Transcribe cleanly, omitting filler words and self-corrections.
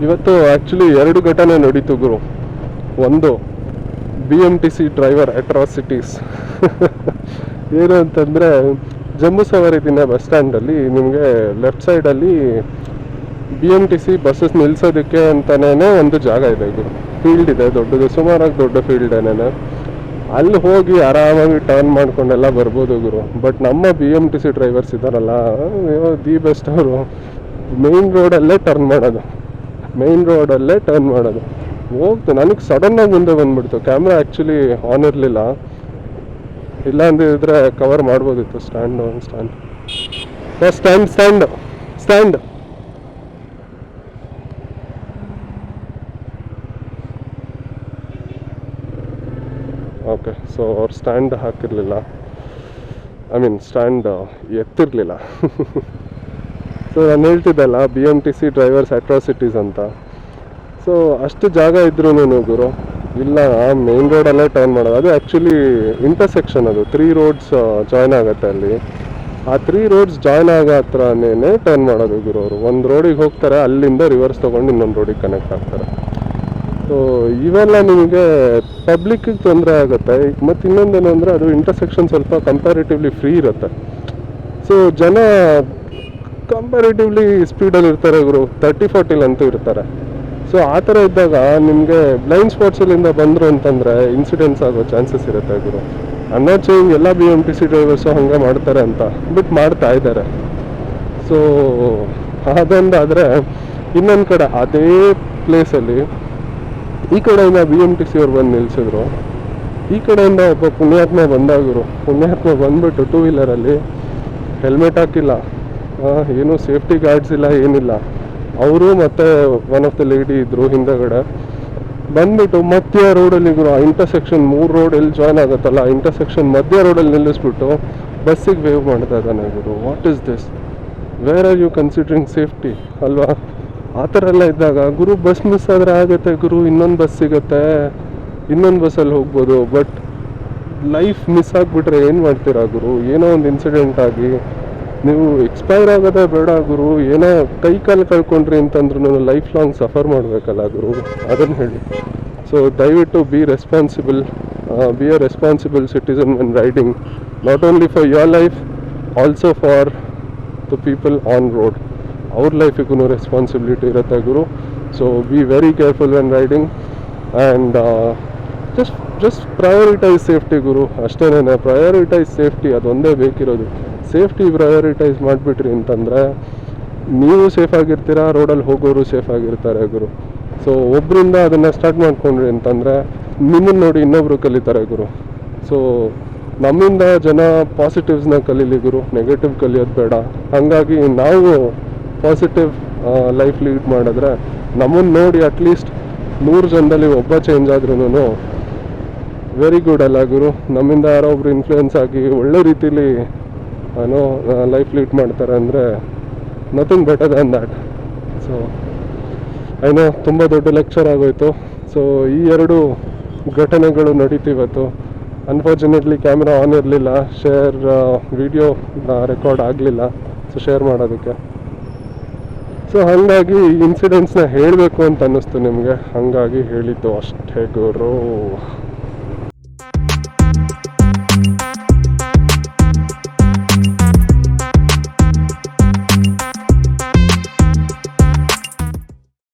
ಇವತ್ತು ಆ್ಯಕ್ಚುಲಿ 2 ಘಟನೆ ನಡೀತು ಗುರು. ಒಂದು BMTC ಡ್ರೈವರ್ ಅಟ್ರಾಸಿಟೀಸ್. ಏನು ಅಂತಂದರೆ, ಜಮ್ಮು ಸವಾರಿದಿನ ಬಸ್ ಸ್ಟ್ಯಾಂಡಲ್ಲಿ ನಿಮಗೆ ಲೆಫ್ಟ್ ಸೈಡಲ್ಲಿ BMTC ಬಸ್ಸಸ್ ನಿಲ್ಲಿಸೋದಕ್ಕೆ ಅಂತಲೇ ಒಂದು ಜಾಗ ಇದೆ ಗುರು. ಫೀಲ್ಡ್ ಇದೆ ದೊಡ್ಡದು, ಸುಮಾರಾಗಿ ದೊಡ್ಡ ಫೀಲ್ಡ್ ಏನೇನು. ಅಲ್ಲಿ ಹೋಗಿ ಆರಾಮಾಗಿ ಟರ್ನ್ ಮಾಡ್ಕೊಂಡೆಲ್ಲ ಬರ್ಬೋದು ಗುರು. ಬಟ್ ನಮ್ಮ BMTC ಡ್ರೈವರ್ಸ್ ಇದ್ದಾರಲ್ಲ, ದಿ ಬೆಸ್ಟ್. ಅವರು ಮೇನ್ ರೋಡಲ್ಲೇ ಟರ್ನ್ ಮಾಡೋದು. ಹೋಗ್ತು, ನನಗೆ ಸಡನ್ನಾಗಿ ಮುಂದೆ ಬಂದುಬಿಡ್ತು. ಕ್ಯಾಮ್ರಾ ಆ್ಯಕ್ಚುಲಿ ಆನ್ ಇರಲಿಲ್ಲ, ಇಲ್ಲ ಅಂದಿದ್ರೆ ಕವರ್ ಮಾಡ್ಬೋದಿತ್ತು. Stand okay. ಸೊ ಅವ್ರು ಸ್ಟ್ಯಾಂಡ್ ಹಾಕಿರಲಿಲ್ಲ, ಸ್ಟ್ಯಾಂಡ್ ಎತ್ತಿರಲಿಲ್ಲ. ಸೊ ನಾನು ಹೇಳ್ತಿದ್ದಲ್ಲ BMTC ಡ್ರೈವರ್ಸ್ ಅಟ್ರಾಸಿಟೀಸ್ ಅಂತ. ಸೊ ಅಷ್ಟು ಜಾಗ ಇದ್ರೂ ಗುರು ಇಲ್ಲ, ಮೇನ್ ರೋಡಲ್ಲೇ ಟರ್ನ್ ಮಾಡೋದು. ಅದು ಆ್ಯಕ್ಚುಲಿ ಇಂಟರ್ಸೆಕ್ಷನ್, ಅದು 3 ರೋಡ್ಸ್ ಜಾಯ್ನ್ ಆಗುತ್ತೆ ಅಲ್ಲಿ. ಆ 3 ರೋಡ್ಸ್ ಜಾಯ್ನ್ ಆಗೋ ಹತ್ರನೇ ಟರ್ನ್ ಮಾಡೋದು ಗುರು. ಅವರು ಒಂದು ರೋಡಿಗೆ ಹೋಗ್ತಾರೆ, ಅಲ್ಲಿಂದ ರಿವರ್ಸ್ ತೊಗೊಂಡು ಇನ್ನೊಂದು ರೋಡಿಗೆ ಕನೆಕ್ಟ್ ಆಗ್ತಾರೆ. ಸೊ ಇವೆಲ್ಲ ನಿಮಗೆ ಪಬ್ಲಿಕ್ಕಿಗೆ ತೊಂದರೆ ಆಗುತ್ತೆ. ಮತ್ತು ಇನ್ನೊಂದೇನು ಅಂದರೆ, ಅದು ಇಂಟರ್ಸೆಕ್ಷನ್ ಸ್ವಲ್ಪ ಕಂಪ್ಯಾರಿಟಿವ್ಲಿ ಫ್ರೀ ಇರುತ್ತೆ. ಸೊ ಜನ ಕಂಪ್ಯಾರಿಟಿವ್ಲಿ ಸ್ಪೀಡಲ್ಲಿ ಇರ್ತಾರೆ ಗುರು, 30-40 ಅಂತೂ ಇರ್ತಾರೆ. ಸೊ ಆ ಥರ ಇದ್ದಾಗ ನಿಮಗೆ ಬ್ಲೈಂಡ್ ಸ್ಪಾಟ್ಸಲ್ಲಿಂದ ಬಂದರು ಅಂತಂದರೆ ಇನ್ಸಿಡೆಂಟ್ಸ್ ಆಗೋ ಚಾನ್ಸಸ್ ಇರುತ್ತೆ ಗುರು. I'm not saying ಎಲ್ಲ BMTC ಡ್ರೈವರ್ಸು ಹಾಗೆ ಮಾಡ್ತಾರೆ ಅಂತ, ಬಟ್ ಮಾಡ್ತಾ ಇದ್ದಾರೆ. ಸೊ ಅದೊಂದಾದರೆ, ಇನ್ನೊಂದು ಕಡೆ ಅದೇ ಪ್ಲೇಸಲ್ಲಿ ಈ ಕಡೆಯಿಂದ BMTC ಅವ್ರು ಬಂದು ನಿಲ್ಲಿಸಿದ್ರು. ಈ ಕಡೆಯಿಂದ ಒಬ್ಬ ಪುಣ್ಯಾತ್ಮ ಬಂದುಬಿಟ್ಟು 2 ವೀಲರಲ್ಲಿ ಹೆಲ್ಮೆಟ್ ಹಾಕಿಲ್ಲ, ಏನೂ ಸೇಫ್ಟಿ ಗಾರ್ಡ್ಸ್ ಇಲ್ಲ, ಏನಿಲ್ಲ. ಅವರು ಮತ್ತು ಒನ್ ಆಫ್ ದ ಲೇಡಿ ಇದ್ದರು ಹಿಂದಗಡೆ. ಬಂದ್ಬಿಟ್ಟು ಮಧ್ಯ ರೋಡಲ್ಲಿ ಗುರು, ಇಂಟರ್ಸೆಕ್ಷನ್ 3 ರೋಡ್ ಎಲ್ಲಿ ಜಾಯ್ನ್ ಆಗುತ್ತಲ್ಲ, ಇಂಟರ್ಸೆಕ್ಷನ್ ಮಧ್ಯ ರೋಡಲ್ಲಿ ನಿಲ್ಲಿಸ್ಬಿಟ್ಟು ಬಸ್ಸಿಗೆ ವೇವ್ ಮಾಡ್ತಾ ಇದ್ದಾನೆ ಗುರು. What is this? Where are you considering safety ಅಲ್ವಾ? ಆ ಥರ ಎಲ್ಲ ಇದ್ದಾಗ ಗುರು, ಬಸ್ ಮಿಸ್ ಆದರೆ ಆಗುತ್ತೆ ಗುರು, ಇನ್ನೊಂದು ಬಸ್ ಸಿಗುತ್ತೆ, ಇನ್ನೊಂದು ಬಸ್ಸಲ್ಲಿ ಹೋಗ್ಬೋದು. ಬಟ್ ಲೈಫ್ ಮಿಸ್ ಆಗಿಬಿಟ್ರೆ ಏನು ಮಾಡ್ತೀರಾ ಗುರು? ಏನೋ ಒಂದು ಇನ್ಸಿಡೆಂಟ್ ಆಗಿ ನೀವು ಎಕ್ಸ್ಪೈರ್ ಆಗೋದೇ ಬೇಡ ಗುರು. ಏನೋ ಕೈ ಕಾಲು ಕಳ್ಕೊಂಡ್ರಿ ಅಂತಂದ್ರೂ ಲೈಫ್ ಲಾಂಗ್ ಸಫರ್ ಮಾಡಬೇಕಲ್ಲ ಗುರು, ಅದನ್ನು ಹೇಳಿ. ಸೊ ದಯವಿಟ್ಟು be a responsible citizen when riding, not only for your life, also for the people on road. ಅವ್ರ ಲೈಫಿಗೂ ರೆಸ್ಪಾನ್ಸಿಬಿಲಿಟಿ ಇರುತ್ತೆ ಗುರು. So be very careful when riding and just prioritise safety ಗುರು. ಅಷ್ಟೇನೇ, ಪ್ರಯಾರಿಟೈಸ್ ಸೇಫ್ಟಿ, ಅದೊಂದೇ ಬೇಕಿರೋದು. Safety prioritise ಮಾಡಿಬಿಟ್ರಿ ಅಂತಂದರೆ ನೀವು ಸೇಫ್ ಆಗಿರ್ತೀರಾ, ರೋಡಲ್ಲಿ ಹೋಗೋರು ಸೇಫ್ ಆಗಿರ್ತಾರೆ ಗುರು. ಸೊ ಒಬ್ಬರಿಂದ ಅದನ್ನು ಸ್ಟಾರ್ಟ್ ಮಾಡ್ಕೊಂಡ್ರಿ ಅಂತಂದರೆ ನಿಮ್ಮನ್ನು ನೋಡಿ ಇನ್ನೊಬ್ರು ಕಲಿತಾರೆ ಗುರು. ಸೊ ನಮ್ಮಿಂದ ಜನ ಪಾಸಿಟಿವ್ಸ್ನ ಕಲೀಲಿ ಗುರು, ನೆಗೆಟಿವ್ ಕಲಿಯೋದು ಬೇಡ. ಹಾಗಾಗಿ ನಾವು ಪಾಸಿಟಿವ್ ಲೈಫ್ ಲೀಡ್ ಮಾಡಿದ್ರೆ ನಮ್ಮನ್ನು ನೋಡಿ ಅಟ್ಲೀಸ್ಟ್ 100 ಜನದಲ್ಲಿ ಒಬ್ಬ ಚೇಂಜ್ ಆದ್ರೂ ವೆರಿ ಗುಡ್ ಅಲ್ಲ ಗುರು. ನಮ್ಮಿಂದ ಯಾರೋ ಒಬ್ರು ಇನ್ಫ್ಲೂಯೆನ್ಸ್ ಆಗಿ ಒಳ್ಳೆ ರೀತಿಲಿ ಲೈಫ್ ಲೀಡ್ ಮಾಡ್ತಾರೆ ಅಂದರೆ nothing better than that. So ತುಂಬ ದೊಡ್ಡ ಲೆಕ್ಚರ್ ಆಗೋಯ್ತು. ಸೊ ಈ 2 ಘಟನೆಗಳು ನಡೀತಿವತ್ತು. ಅನ್ಫಾರ್ಚುನೇಟ್ಲಿ ಕ್ಯಾಮ್ರಾ ಆನ್ ಇರಲಿಲ್ಲ, ವಿಡಿಯೋ ರೆಕಾರ್ಡ್ ಆಗಲಿಲ್ಲ ಸೊ ಶೇರ್ ಮಾಡೋದಕ್ಕೆ. ಸೊ ಹಾಗಾಗಿ ಇನ್ಸಿಡೆಂಟ್ಸ್ನ ಹೇಳಬೇಕು ಅಂತ ಅನ್ನಿಸ್ತು ನಿಮಗೆ, ಹಾಗಾಗಿ ಹೇಳಿದ್ದು ಅಷ್ಟೇ ಗುರು.